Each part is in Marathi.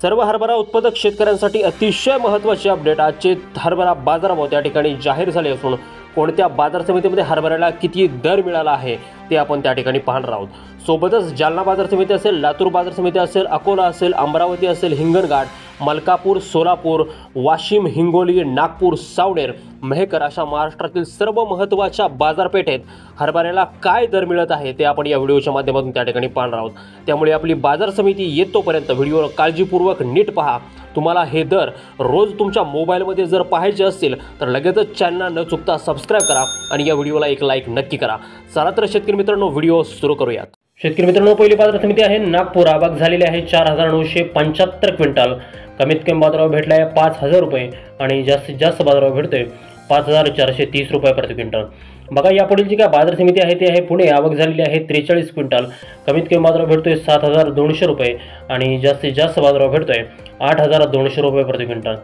सर्व हरभरा उत्पादक शेतकऱ्यांसाठी अतिशय महत्त्वाचे अपडेट। आजचे हरभरा बाजारभाव त्या ठिकाणी जाहीर झाले असून कोणत्या बाजार समितीमध्ये हरभऱ्याला किती दर मिळाला आहे ते आपण त्या ठिकाणी पाहणार आहोत। सोबतच जालना बाजार समिती असेल, लातूर बाजार समिती असेल, अकोला असेल, अमरावती असेल, हिंगणघाट, मलकापूर, सोलापूर, वाशिम, हिंगोली, नागपूर, सावनेर, मेहकर अशा महाराष्ट्रातील सर्व महत्त्वाच्या बाजारपेठेत हरभऱ्याला काय दर मिळत आहे ते आपण या व्हिडिओच्या माध्यमातून त्या ठिकाणी पाहणार आहोत। त्यामुळे आपली बाजार समिती येतोपर्यंत व्हिडिओ काळजीपूर्वक नीट पहा। तुम्हाला हे दर रोज तुमच्या मोबाईलमध्ये जर पाहायचे असतील तर लगेचच चॅनलला न चुकता सबस्क्राइब करा आणि या व्हिडिओला एक लाईक नक्की करा। चला तर शेतकरी मित्रांनो व्हिडिओ सुरू करूयात। शेतकरी मित्रांनो, पहिली बाजार समिती आहे नागपूर। आवक झालेली आहे 4975 क्विंटल। कमीत कमी बाजारभाव भेटला आहे 5000 रुपये आणि जास्तीत जास्त बाजारभाव भेटतोय 5430 रुपये प्रति क्विंटल। बघा यापुढील जी काय बाजार समिती आहे ती आहे पुणे। आवक झालेली आहे 43 क्विंटल। कमीत कमी बाजारभाव भेटतोय 7200 रुपये आणि जास्तीत जास्त बाजारभाव भेटतोय 8200 रुपये प्रति क्विंटल।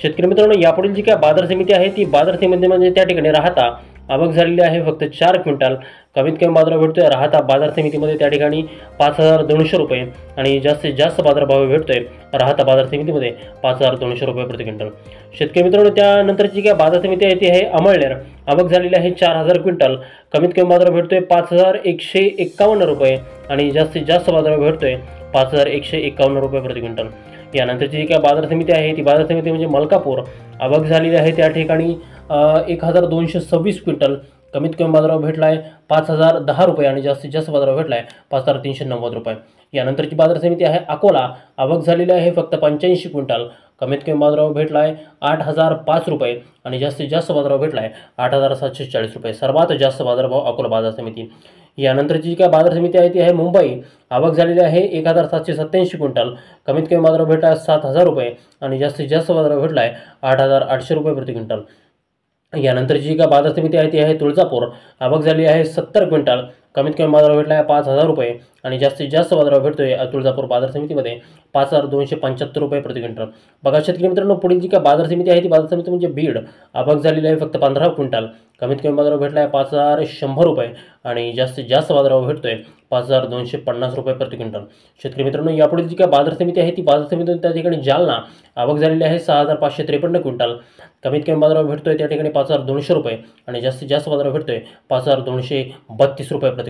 शेतकरी मित्रांनो, यापुढील जी काय बाजार समिती आहे ती बाजार समिती म्हणजे त्या ठिकाणी राहता। आवक झालेली आहे फक्त 4 क्विंटल। कमीत कमी बाजारभाव भेटतोय राहता बाजार समितीमध्ये त्या ठिकाणी 5200 रुपये आणि जास्तीत जास्त बाजारभाव भेटतोय राहता बाजार समितीमध्ये 5200 रुपये प्रति क्विंटल। शेतकरी मित्रांनो, त्यानंतरची काय बाजार समिती आहे ती आहे अमळनेर। आवक झालेली आहे 4000 क्विंटल। कमीत कमी बाजारभाव भेटतोय 5151 रुपये आणि जास्तीत जास्त बाजारभाव भेटतोय 5151 रुपये प्रति क्विंटल। यानंतरची जी काय बाजार समिती आहे ती बाजार समिती म्हणजे मलकापूर। आवक झालेली आहे त्या ठिकाणी 1226 क्विंटल। कमीत कमी बाजारभाव भेटला आहे 5010 रुपये आणि जास्तीत जास्त बाजारभाव भेटला आहे 5390 रुपये। यानंतरची बाजार समिती आहे अकोला। आवक झालेली आहे फक्त 85 क्विंटल। कमीत कमी बाजारभाव भेटला आहे 8005 रुपये आणि जास्तीत जास्त बाजारभाव भेटला आहे 8740 रुपये। सर्वात जास्त बाजारभाव अकोला बाजार समिती। यानंतरची जी काय बाजार समिती आहे ती आहे मुंबई। आवक झालेली आहे 1787 क्विंटल। कमीत कमी बाजारभाव भेटला आहे 7000 रुपये आणि जास्तीत जास्त बाजारभाव भेटला आहे 8800 रुपये प्रति क्विंटल। यानंतरची जी काय बाजार समिती आहे ती आहे तुळजापूर। आवक झाली आहे 70 क्विंटल। कमीत कमी बाजारभाव भेटला आहे 5000 रुपये आणि जास्तीत जास्त बाजारभाव भेटतोय तुळजापूर बाजार समितीमध्ये 5275 रुपये प्रति क्विंटल। बघा शेतकरी मित्रांनो, पुढील जी काय बाजार समिती आहे ती बाजार समिती म्हणजे बीड। आवक झालेली आहे फक्त 15 क्विंटल। कमीत कमी बाजारभाव भेटला आहे 5100 रुपये आणि जास्तीत जास्त बाजारभाव भेटतोय 5250 रुपये प्रति क्विंटल। शेतकरी मित्रांनो, यापुढील जी काय बाजार समिती आहे ती बाजार समिती त्या ठिकाणी जालना। आवक झालेली आहे 6553 क्विंटल। कमीत कमी बाजारभाव भेटतोय त्या ठिकाणी 5200 रुपये आणि जास्तीत जास्त बाजारभाव भेटतोय 5232 रुपये प्रति